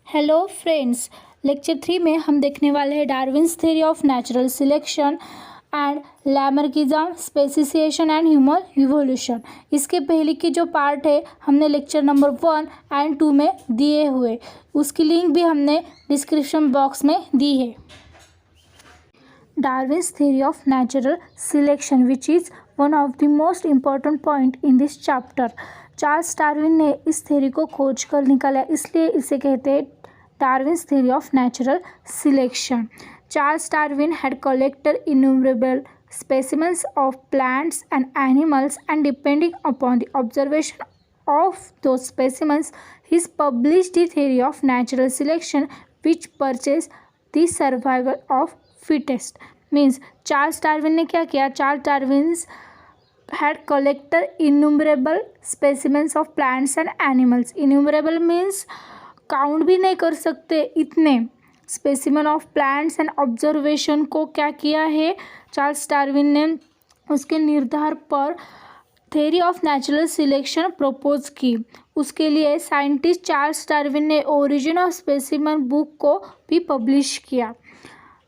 Hello friends. Lecture 3 में हम देखने वाले हैं Darwin's theory of natural selection and Lamarckism, speciation and human evolution. इसके पहले की जो पार्ट है हमने लेक्चर नंबर 1 एंड 2 में दिए हुए, उसकी लिंक भी हमने डिस्क्रिप्शन बॉक्स में दी है। Darwin's theory of natural selection which is one of the most important point in this chapter. Charles Darwin ने इस थ्योरी को खोज कर निकाला, इसलिए इसे कहते हैं Darwin's theory of natural selection. Charles Darwin had collected innumerable specimens of plants and animals, and depending upon the observation of those specimens, he published the theory of natural selection, which purchased the survival of fittest. Means Charles Darwin ने क्या किया? Charles Darwin had collected innumerable specimens of plants and animals. Innumerable means count भी नहीं कर सकते इतने specimen of plants and observation को क्या किया है चार्ल्स डार्विन ने, उसके निर्धार पर theory of natural selection propose की। उसके लिए साइंटिस्ट चार्ल्स डार्विन ने ओरिजिन ऑफ स्पेसिमन बुक को भी पब्लिश किया।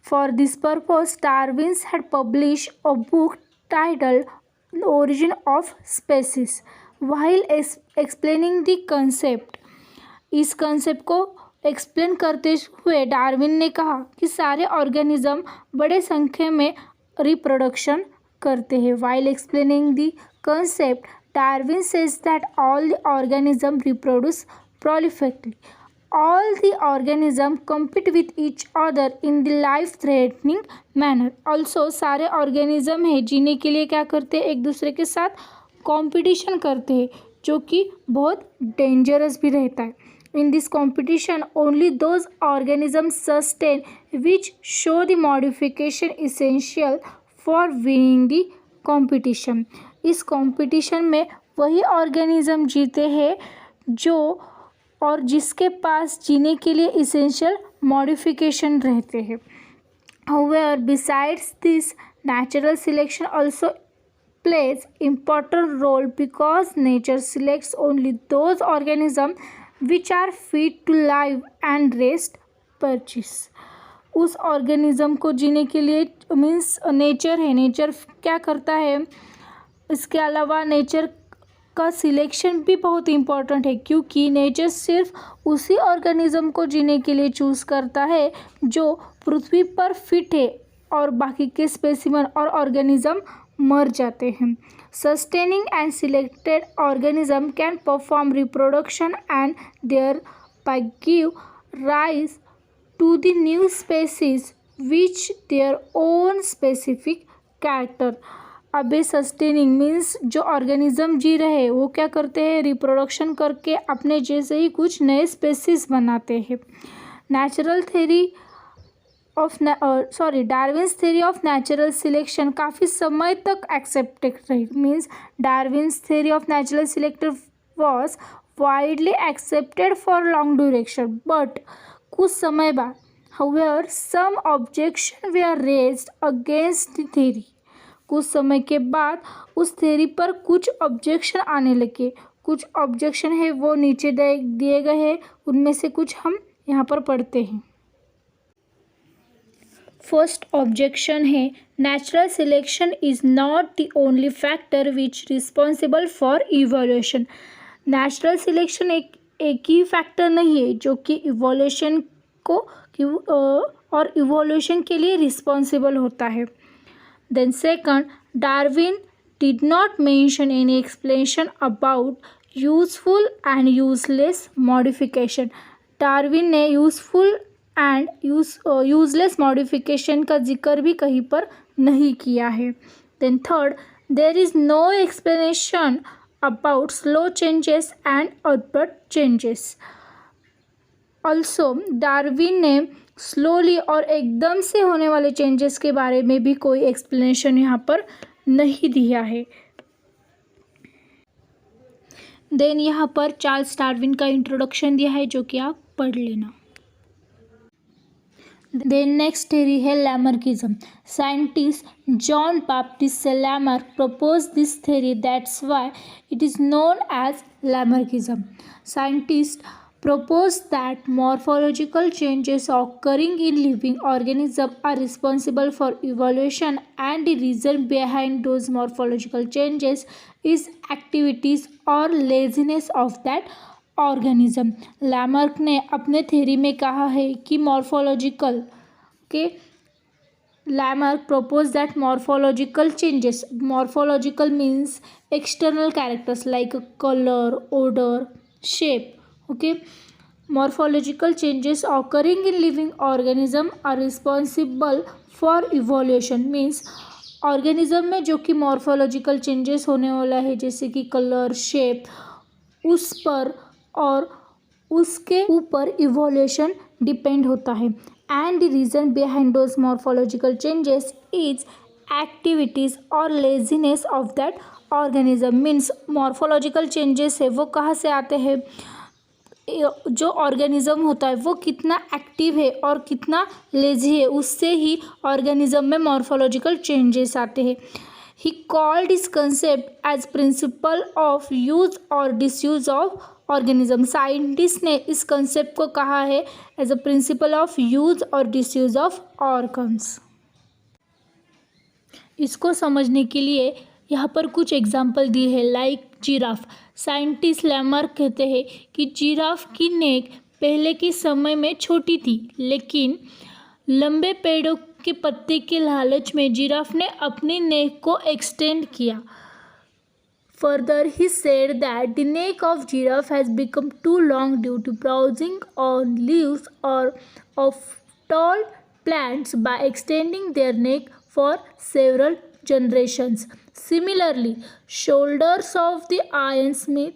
For this purpose Darwin's had publish a book titled origin of species. While explaining the concept, इस कंसेप्ट को एक्सप्लेन करते हुए डार्विन ने कहा कि सारे ऑर्गेनिज्म बड़े संख्या में रिप्रोडक्शन करते हैं। While explaining the concept Darwin says that all the organism reproduce prolifically, all the organism compete with each other in the life threatening manner। Also सारे ऑर्गेनिज्म है जीने के लिए क्या करते हैं, एक दूसरे के साथ कॉम्पिटिशन करते हैं, जो कि बहुत डेंजरस भी रहता है। In this competition, only those organisms sustain which show the modification essential for winning the competition। इस competition में वही organism जीते हैं जो और जिसके पास जीने के लिए essential modification रहते हैं। However, besides this, natural selection also plays important role because nature selects only those organisms which are fit to live and rest purchase। उस ऑर्गेनिज्म को जीने के लिए मीन्स नेचर है, नेचर क्या करता है। इसके अलावा नेचर का सिलेक्शन भी बहुत इम्पॉर्टेंट है, क्योंकि नेचर सिर्फ उसी ऑर्गेनिज्म को जीने के लिए चूज़ करता है जो पृथ्वी पर फिट है, और बाकी के स्पेसिमन और ऑर्गेनिज्म मर जाते हैं। Sustaining and selected organism can perform reproduction and thereby give rise to the new species which their own specific character। अब ये सस्टेनिंग मीन्स जो ऑर्गेनिज्म जी रहे हैं वो क्या करते हैं, रिप्रोडक्शन करके अपने जैसे ही कुछ नए स्पेसीज बनाते हैं। Natural theory of Darwin's theory of natural selection काफ़ी समय तक एक्सेप्टेड रही। Means Darwin's theory of natural selection was widely accepted for long duration, but कुछ समय बाद however some objection were raised against the theory. कुछ समय के बाद उस थ्योरी पर कुछ ऑब्जेक्शन आने लगे। कुछ ऑब्जेक्शन है वो नीचे दिए गए हैं, उनमें से कुछ हम यहाँ पर पढ़ते हैं। फर्स्ट ऑब्जेक्शन है, natural selection is not the only factor which responsible for evolution. Natural selection एक ही फैक्टर नहीं है जो कि इवोल्यूशन को और इवोल्यूशन के लिए रिस्पॉन्सिबल होता है। Then second, Darwin did not mention any explanation about useful and useless modification. Darwin ने यूजफुल एंड यूजलेस मॉडिफिकेशन का जिक्र भी कहीं पर नहीं किया है। Then third, there is no explanation about slow changes and abrupt changes. Also Darwin ने स्लोली और एकदम से होने वाले चेंजेस के बारे में भी कोई एक्सप्लेनेशन यहाँ पर नहीं दिया है। देन यहाँ पर चार्ल्स डार्विन का इंट्रोडक्शन दिया है, जो कि आप पढ़ लेना। देन नेक्स्ट थ्योरी है Lamarckism. Scientist John Baptist Lamarck propose this theory, that's why it is known as Lamarckism. Scientist propose that morphological changes occurring in living organisms are responsible for evolution, and the reason behind those morphological changes is activities or laziness of that organism. Lamarck ने अपने theory में कहा है कि morphological के Lamarck proposed that morphological changes, morphological means external characters like color, odor, shape. Okay, morphological changes occurring in living organism are responsible for evolution. Means organism में जो कि मॉर्फोलॉजिकल चेंजेस होने वाला है, जैसे कि कलर, शेप, उस पर और उसके ऊपर इवोल्यूशन डिपेंड होता है. And the reason behind those morphological changes is activities or laziness of that organism. Means morphological changes है वो कहाँ से आते हैं, जो ऑर्गेनिज्म होता है वो कितना एक्टिव है और कितना लेजी है, उससे ही ऑर्गेनिज्म में मॉर्फोलॉजिकल चेंजेस आते हैं. He called this concept as principle of use or disuse of organism. Scientist ने इस कंसेप्ट को कहा है as a principle of use और डिसयूज ऑफ ऑर्गन्स. इसको समझने के लिए यहाँ पर कुछ एग्जाम्पल दिए हैं, लाइक जिराफ. साइंटिस्ट लैमार्क कहते हैं कि जिराफ की नेक पहले के समय में छोटी थी, लेकिन लंबे पेड़ों के पत्ते के लालच में जिराफ ने अपनी नेक को एक्सटेंड किया. Further, he said that the neck of giraffe has become too long due to browsing on leaves or of tall plants by extending their neck for several generations. Similarly, shoulders of the iron smith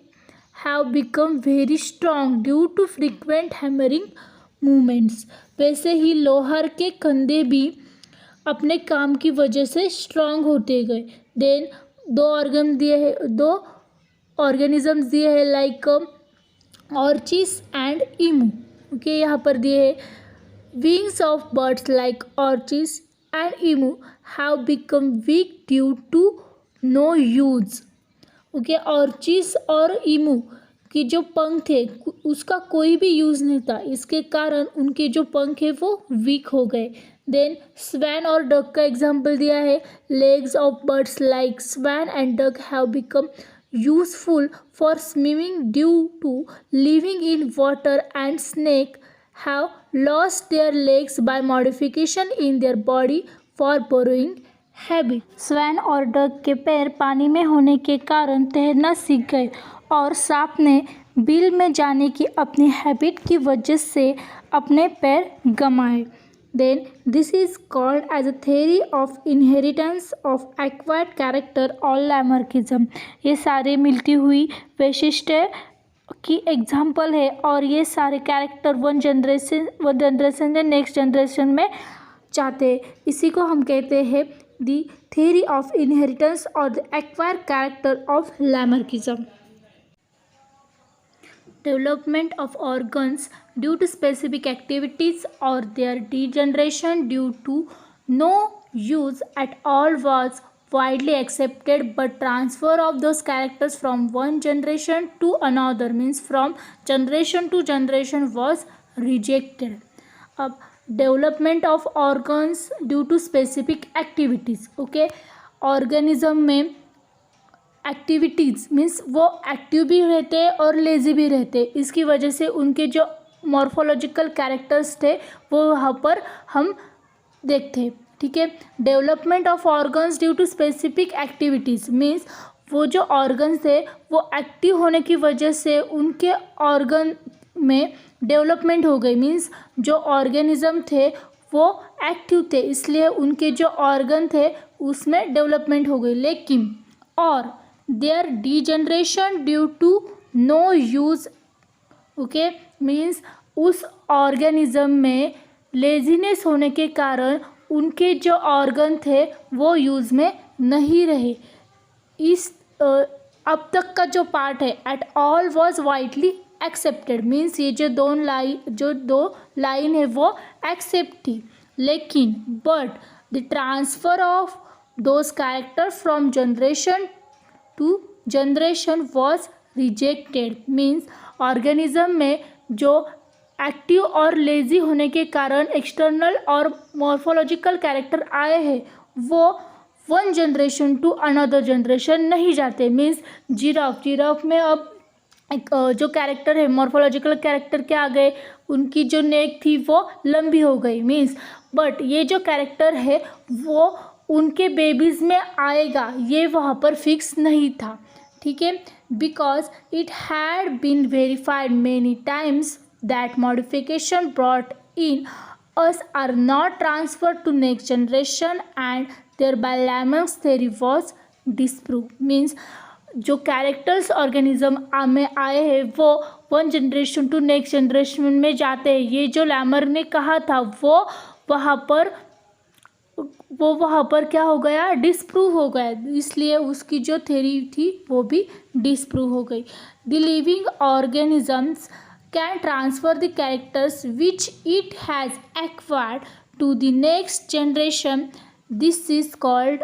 have become very strong due to frequent hammering movements. वैसे ही लोहार के कंधे भी अपने काम की वजह से स्ट्रांग होते गए. देन दो ऑर्गेनिजम्स दिए हैं like ostrich and emu. Okay, यहाँ पर दिए है wings of birds like ostrich and emu have become weak due to no use. Okay, ostrich और ईमू की जो पंख थे उसका कोई भी यूज़ नहीं था, इसके कारण उनके जो पंख है वो वीक हो गए. देन स्वैन और डक का एग्जाम्पल दिया है. Legs of birds like swan and duck have become useful for swimming due to living in water, and snake have lost their legs by modification in their body for burrowing habit. Swan और duck के पैर पानी में होने के कारण तैरना सीख गए और सांप ने बिल में जाने की अपनी हैबिट की वजह से अपने पैर गंवाए. Then this is called as a theory of inheritance of acquired character or Lamarckism. ये सारे मिलती हुई वैशिष्ट्य की एग्जाम्पल है और ये सारे कैरेक्टर वन जनरेशन से नेक्स्ट जनरेशन में जाते हैं. इसी को हम कहते हैं the theory of inheritance or the acquired character of Lamarckism. Development of organs due to specific activities or their degeneration due to no use at all was widely accepted, but transfer of those characters from one generation to another, means from generation to generation, was rejected. अब development of organs due to specific activities. Okay, organism में activities means वो active भी रहते हैं और lazy भी रहते हैं, इसकी वजह से उनके जो मॉर्फोलॉजिकल कैरेक्टर्स थे वो वहाँ पर हम देखते हैं. ठीक है, development of organs due to specific activities means वो जो ऑर्गन्स थे वो एक्टिव होने की वजह से उनके ऑर्गन में डेवलपमेंट हो गई. मीन्स जो ऑर्गेनिज्म थे वो एक्टिव थे, इसलिए उनके जो ऑर्गन थे उसमें डेवलपमेंट हो गई. लेकिन और there degeneration due to no use. Okay, means उस ऑर्गेनिज्म में लेजीनेस होने के कारण उनके जो ऑर्गन थे वो यूज़ में नहीं रहे. इस अब तक का जो पार्ट है at all was widely accepted. Means ये जो दो लाइन है वो एक्सेप्ट थी, लेकिन but the transfer of those character from generation to generation was rejected. Means organism में जो एक्टिव और लेजी होने के कारण एक्सटर्नल और मॉर्फोलॉजिकल कैरेक्टर आए हैं वो one generation to another generation नहीं जाते। मीन्स जिराफ में अब एक जो कैरेक्टर है मॉर्फोलॉजिकल कैरेक्टर क्या आ गए, उनकी जो नेक थी वो लंबी हो गई। मीन्स बट ये जो कैरेक्टर है वो उनके बेबीज़ में आएगा, ये वहाँ पर फिक्स नहीं था। ठीक है, because it had been verified many times that modification brought in us are not transferred to next generation and thereby Lamarck's theory was disproved। Means जो कैरेक्टर्स ऑर्गेनिज्म में आए हैं वो one generation to next generation में जाते हैं। ये जो लैमर ने कहा था वो वहाँ पर क्या हो गया, डिस्प्रूव हो गया, इसलिए उसकी जो थ्योरी थी वो भी डिस्प्रूव हो गई। The living organisms can transfer the characters which it has acquired to the next generation. This is called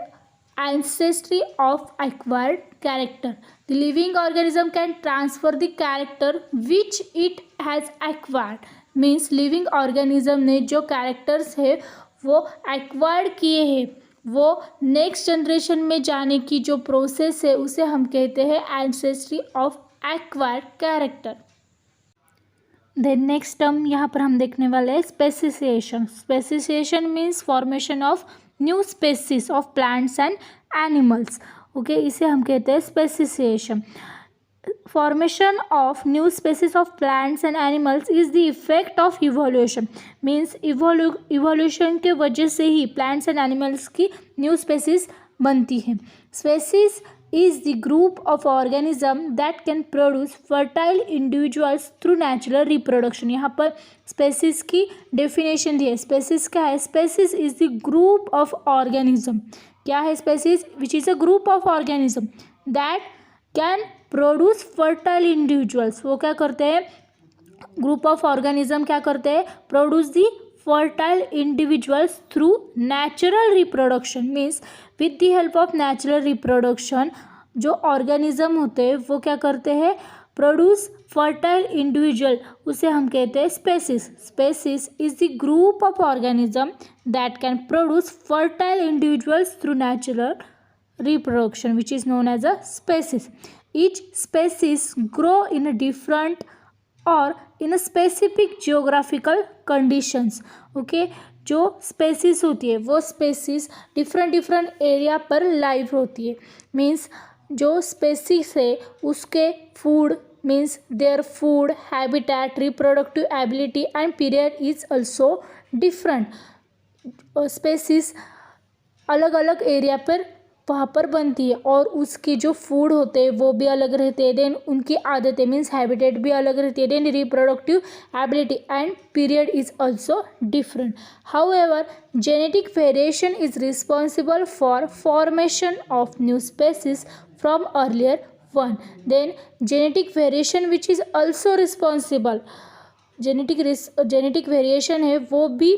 ancestry of acquired character. The living organism can transfer the character which it has acquired. Means living organism ने जो characters है वो acquired किए हैं, वो next generation में जाने की जो प्रोसेस है उसे हम कहते हैं ancestry of acquired character। Then next term यहाँ पर हम देखने वाले हैं speciation. Speciation means formation of new species of plants and animals. Okay, इसे हम कहते हैं speciation. Formation of new species of plants and animals is the effect of evolution. Means evolution के वजह से ही प्लांट्स एंड एनिमल्स की new species बनती हैं। Species is the group of organism that can produce fertile individuals through natural reproduction। यहाँ पर species की definition दी है। species क्या है? species is the group of organism। क्या है species? which is a group of organism that can produce fertile individuals। वो क्या करते हैं? group of organism क्या करते हैं? produce the fertile individuals through natural reproduction। means with the help of natural reproduction जो ऑर्गेनिज्म होते हैं वो क्या करते हैं? प्रोड्यूस फर्टाइल इंडिविजुअल, उसे हम कहते हैं species. Species is the group of organism that can produce fertile individuals through natural reproduction which is known as a species. Each species grow in a different or in a specific geographical conditions। okay, जो species होती है वो species different area पर live होती है। Means जो species है उसके food means their food habitat reproductive ability and period is also different. Species अलग अलग एरिया पर वहाँ पर बनती है और उसके जो फूड होते हैं वो भी अलग रहते हैं। देन उनकी आदतें मीन्स हैबिटेट भी अलग रहती है। Then reproductive ability and period is also different. However genetic variation is responsible for formation of new species from earlier one. Then genetic variation which is also responsible, genetic variation है वो भी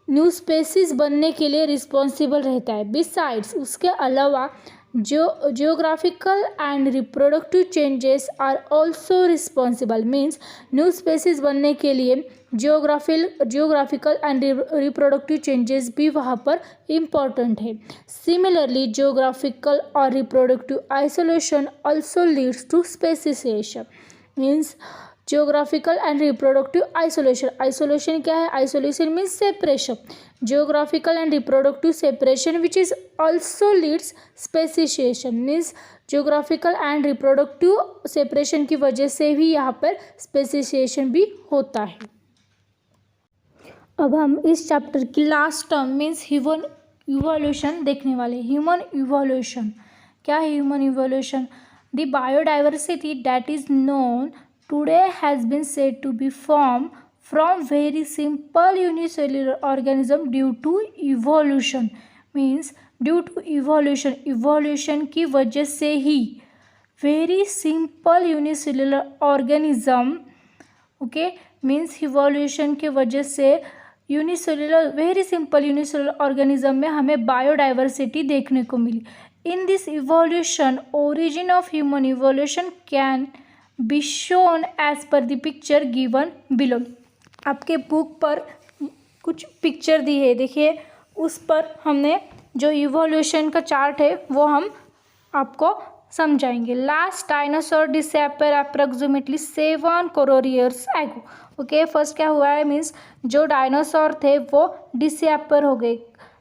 new species बनने के लिए responsible रहता है। Besides उसके अलावा जो geographical and reproductive changes are also responsible. Means new species बनने के लिए जियोग्राफिकल एंड रिप्रोडक्टिव चेंजेस भी वहाँ पर इम्पॉर्टेंट है। सिमिलरली जियोग्राफिकल और reproductive isolation also leads to speciation. Means geographical and reproductive isolation, isolation क्या है? Isolation means separation. Geographical and reproductive separation which is also leads speciation. Means geographical and reproductive separation की वजह से भी यहाँ पर स्पेसिसिएशन भी होता है। अब हम इस चैप्टर की last term means human evolution देखने वाले। ह्यूमन इवोल्यूशन क्या है? Human evolution the biodiversity that is known today has been said to be formed from very simple unicellular organism due to evolution। means due to evolution की वजह से ही very simple unicellular organism okay means evolution के वजह से very simple unicellular organism में हमें biodiversity देखने को मिली। in this evolution origin of human evolution can be shown as per the picture given below. आपके बुक पर कुछ पिक्चर दी है, देखिए उस पर हमने जो इवोल्यूशन का चार्ट है वो हम आपको समझाएंगे। Last dinosaur disappear approximately 7 crore years एगो। ओके, फर्स्ट क्या हुआ है, मीन्स जो डायनासोर थे वो डिसअपियर हो गए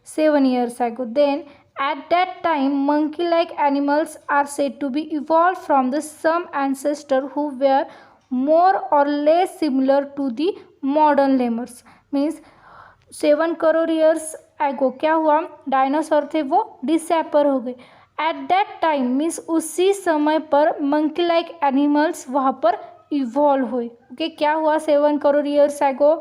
7 years ago. Then at that time monkey like animals are said to be evolved from the some ancestor who were more or less similar to the modern lemurs। Means 7 crore years ago क्या हुआ, dinosaur थे वो disappear हो गए। At that time means उसी समय पर monkey like animals वहाँ पर इवॉल्व हुए। ओके, क्या हुआ, 7 करोड़ ईयर्स एगो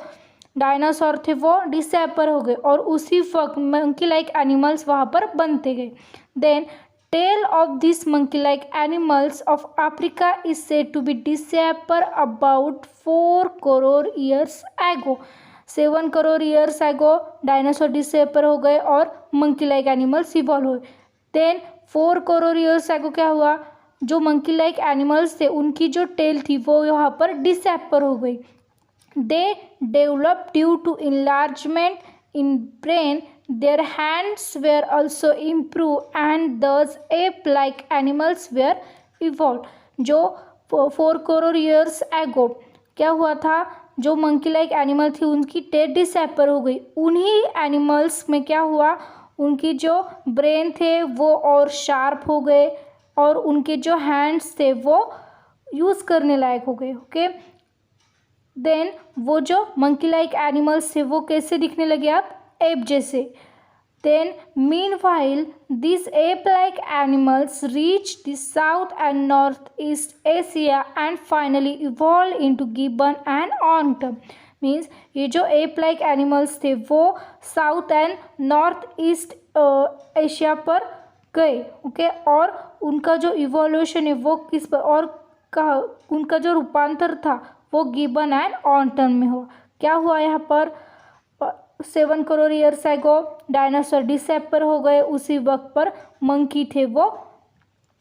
डायनासोर थे वो डिसअपियर हो गए और उसी वक्त मंकी लाइक एनिमल्स वहाँ पर बनते गए। Then tail of this monkey like animals of Africa is said to be disappear about 4 crore years ago. 7 crore years ago dinosaur disappear हो गए और मंकी लाइक एनिमल्स इवॉल्व हुए। देन 4 करोड़ ईयर्स एगो क्या हुआ, जो मंकी लाइक एनिमल्स थे उनकी जो टेल थी वो यहाँ पर डिसअपियर हो गई। They developed due to enlargement in brain. Their hands were also improved and thus ape-like animals were evolved। जो 4 करोड़ ईयर्स एगो क्या हुआ था, जो मंकी लाइक एनिमल थी उनकी टेल डिसअपियर हो गई। उन्हीं एनिमल्स में क्या हुआ, उनकी जो ब्रेन थे वो और शार्प हो गए और उनके जो हैंड्स थे वो यूज़ करने लायक हो गए। ओके, देन वो जो मंकी लाइक एनिमल्स थे वो कैसे दिखने लगे, आप एप जैसे। Then meanwhile this ape like animals reach the south and north east Asia and finally evolve into gibbon and orangutan. मीन्स ये जो एप लाइक एनिमल्स थे वो south and north east Asia पर गए। ओके, और उनका जो इवोल्यूशन है वो किस पर, और उनका जो रूपांतर था वो गिबन एंड ऑन्टन में हुआ। क्या हुआ यहाँ पर, 7 crore years ago dinosaur disappear हो गए, उसी वक्त पर मंकी थे वो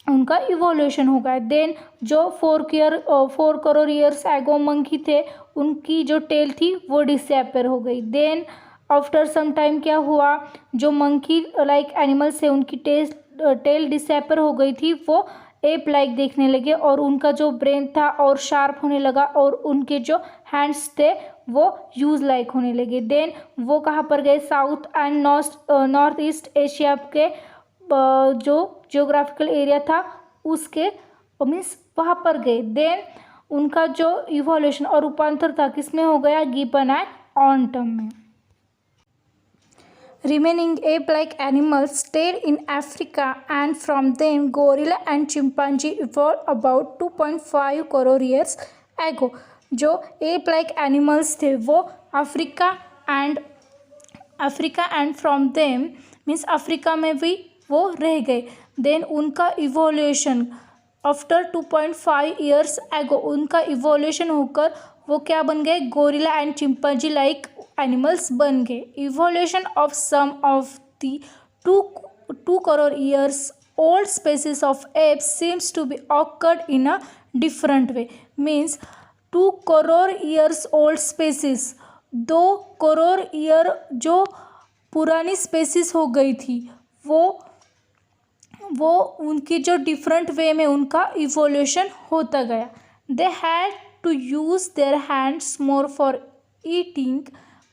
उनका इवोल्यूशन हो गया। देन जो 4 करोड़ ईयर्स एगो मंकी थे उनकी जो टेल थी वो डिसअपियर हो गई। देन आफ्टर सम टाइम क्या हुआ, जो मंकी लाइक एनिमल्स थे उनकी टेल डिसअपियर हो गई थी, वो एप लाइक देखने लगे और उनका जो ब्रेन था और शार्प होने लगा और उनके जो हैंड्स थे वो यूज़ लाइक होने लगे। देन वो कहाँ पर गए, south and north east Asia के जो जियोग्राफिकल एरिया था उसके मीन्स वहाँ पर गए। देन उनका जो इवोल्यूशन और रूपांतर था किस में हो गया, गिबन एंड ऑन्टम में। Remaining ape-like animals stayed in Africa and from them gorilla and chimpanzee evolved about 2.5 crore years ago। जो ape-like animals थे वो Africa and from them means Africa में भी वो रह गए। देन उनका इवोल्यूशन आफ्टर 2.5 ईयर्स एगो उनका इवोल्यूशन होकर वो क्या बन गए, gorilla and chimpanzee like animals बन गए। Evolution of some of the 2 crore years old species of apes seems to be occurred in a different way. Means 2 crore years old species, 2 crore year जो पुरानी स्पेसीज हो गई थी वो उनकी जो डिफरेंट वे में उनका इवोल्यूशन होता गया। They had to use their hands more for eating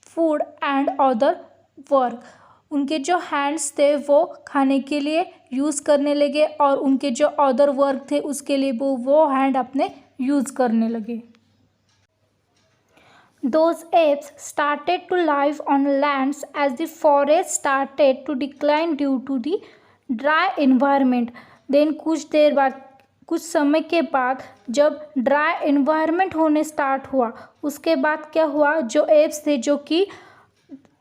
food and other work. उनके जो हैंड्स थे वो खाने के लिए यूज़ करने लगे और उनके जो अदर वर्क थे उसके लिए वो हैंड अपने यूज़ करने लगे। Those apes started to live on lands as the forest started to decline due to the dry environment। Then कुछ समय के बाद जब ड्राई एनवायरनमेंट होने स्टार्ट हुआ उसके बाद क्या हुआ, जो एप्स थे जो कि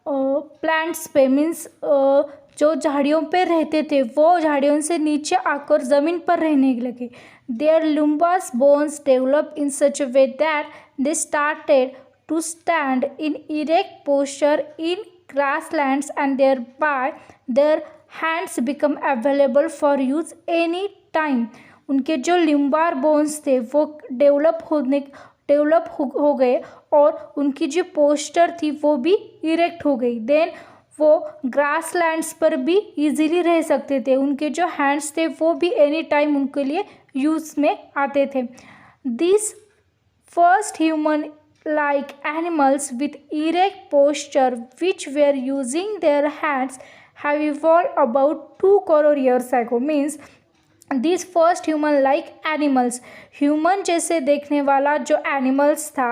प्लांट्स पे मीन्स जो झाड़ियों पे रहते थे वो झाड़ियों से नीचे आकर ज़मीन पर रहने लगे। There lumbar bones develop in such a way that they started to stand in erect posture in grasslands and thereby their hands become available for use any time। उनके जो लिम्बार बोन्स थे वो डेवलप हो गए और उनकी जो पोस्चर थी वो भी इरेक्ट हो गई। देन वो ग्रास लैंड्स पर भी इजीली रह सकते थे। उनके जो हैंड्स थे वो भी एनी टाइम उनके लिए यूज़ में आते थे। This first human like animals with erect posture which were using their hands have evolved about 2 crore years ago। means these first human like animals, human जैसे देखने वाला जो animals था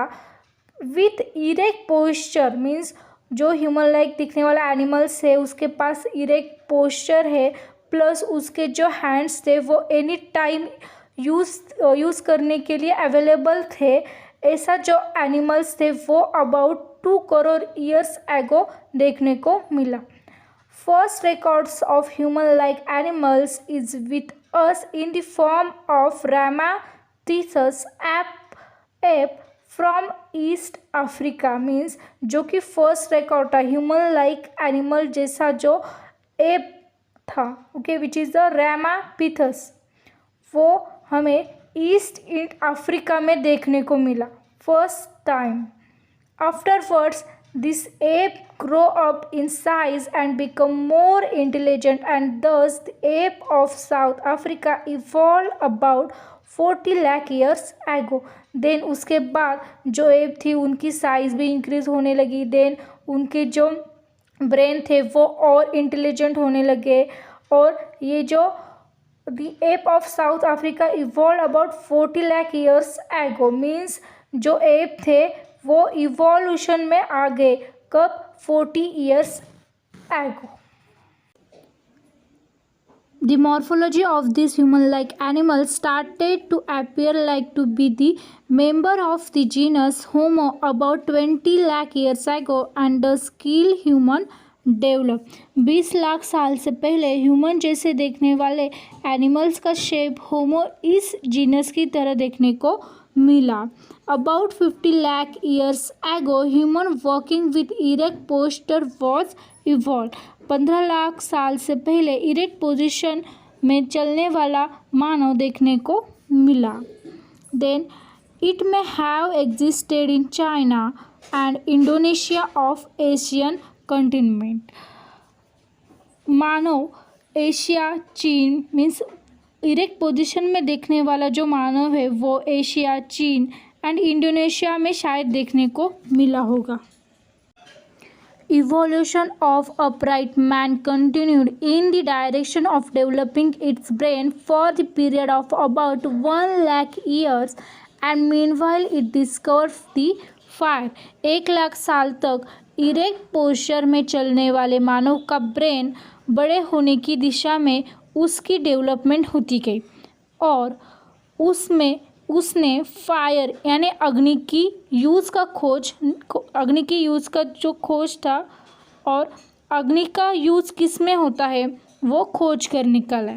with erect posture means जो human like दिखने वाला animals है उसके पास इरेक्ट पोस्चर है, प्लस उसके जो हैंड्स थे वो एनी टाइम यूज़ करने के लिए अवेलेबल थे। ऐसा जो एनिमल्स थे वो अबाउट 2 करोड़ ईयर्स एगो देखने को मिला। First records of human like animals is with us in the form of Ramapithecus ape from East Africa. Means जो कि फर्स्ट रिकॉर्ड था ह्यूमन लाइक एनिमल जैसा जो एप था, okay, which is the Ramapithecus, वो हमें ईस्ट अफ्रीका में देखने को मिला first time. Afterwards this ape grow up in size and become more intelligent and thus the ape of South Africa evolve about 40 lakh years ago. Then उसके बाद जो app थी उनकी साइज़ भी इंक्रीज होने लगी। देन उनके जो ब्रेन थे वो और इंटेलिजेंट होने लगे और ये जो The ape of South Africa evolved about 40 lakh years ago। means जो एप थे वो इवोल्यूशन में आ गए कब? 40 years ago। The morphology of these human-like animals started to appear like to be the member of the genus Homo about 20 lakh years ago and the scale human develop. 20 lakh साल से पहले human जैसे देखने वाले animals का shape होमो इस genus की तरह देखने को मिला। About 50 lakh years ago human walking with erect posture was evolve. 15 lakh साल से पहले इरेक्ट पोजीशन में चलने वाला मानव देखने को मिला। Then it may have existed in China and Indonesia of Asian continent. मानव एशिया, चीन, मीन्स इरेक्ट पोजीशन में देखने वाला जो मानव है वो एशिया, चीन एंड इंडोनेशिया में शायद देखने को मिला होगा। Evolution of upright man continued in the direction of developing its brain for the period of about 1 lakh years and meanwhile it discovered the fire। 1 lakh साल तक इरेक्ट पोस्चर में चलने वाले मानव का ब्रेन बड़े होने की दिशा में उसकी डेवलपमेंट होती गई और उसने फायर यानी अग्नि की यूज़ का जो खोज था और अग्नि का यूज़ किस में होता है वो खोज कर निकाला।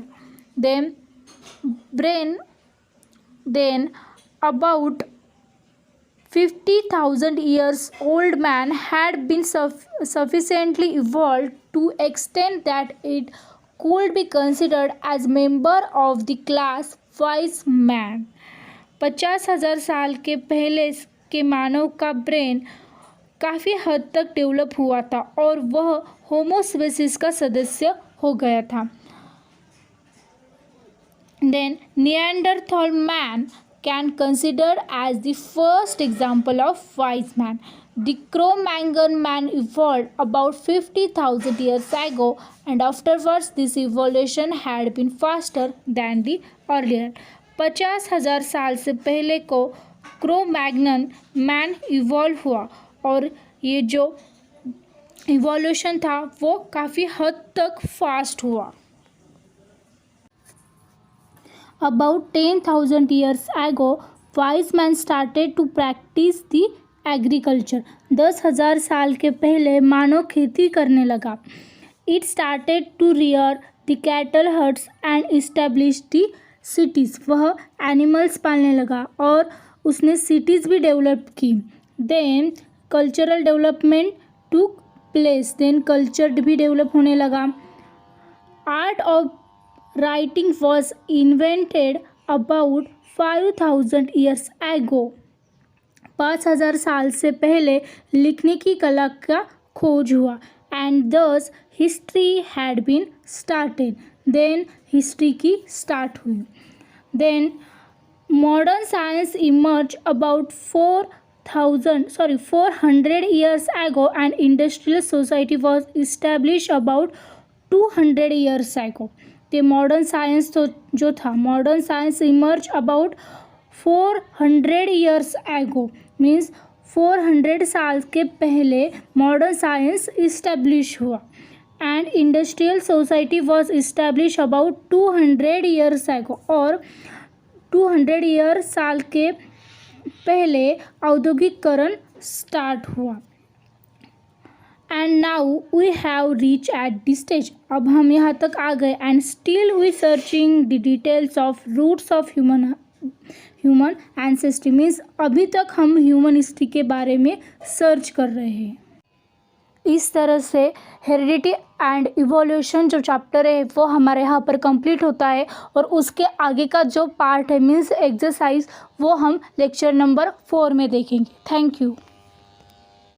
Then about 50,000 years old man had been sufficiently evolved to extent that it could be considered as member of the class wise man। 50,000 साल के पहले के मानव का ब्रेन काफ़ी हद तक डेवलप हुआ था और वह होमो स्पीशीज का सदस्य हो गया था। Then Neanderthal man can considered as the first example of wise man। The Cro-Magnon man evolved about 50,000 years ago and afterwards this evolution had been faster than the earlier। 50,000 साल से पहले को क्रो-मैग्नन मैन इवॉल्व हुआ और ये जो evolution था वो काफ़ी हद तक फास्ट हुआ। About 10,000 years ago, wise man started to practice the agriculture। 10,000 साल के पहले मानव खेती करने लगा। It started to rear the cattle herds and establish the cities। वह एनिमल्स पालने लगा और उसने सिटीज़ भी डेवलप की। Then cultural development took place। Then culture भी डेवलप होने लगा। Art of writing was invented about 5000 years ago. 5000 साल से पहले लिखने की कला का खोज हुआ। And this history had been started. Then history की स्टार्ट हुई। Then modern science emerge about 400 years ago and industrial society was established about 200 years ago. ते मॉडर्न साइंस तो जो था, modern science emerge about 400 years ago means 400 साल के पहले modern science establish हुआ। And industrial society was establish about 200 years ago और 200 year साल के पहले औद्योगिकरण स्टार्ट हुआ। And now we have reach at this stage. अब हम यहाँ तक आ गए। And still we searching the details of roots of human ancestry means अभी तक हम ह्यूमन हिस्ट्री के बारे में सर्च कर रहे हैं। इस तरह से हेरिडिटी एंड इवोल्यूशन जो चैप्टर है वो हमारे यहाँ पर कंप्लीट होता है और उसके आगे का जो पार्ट है मीन्स एक्सरसाइज वो हम लेक्चर नंबर 4 में देखेंगे। Thank you.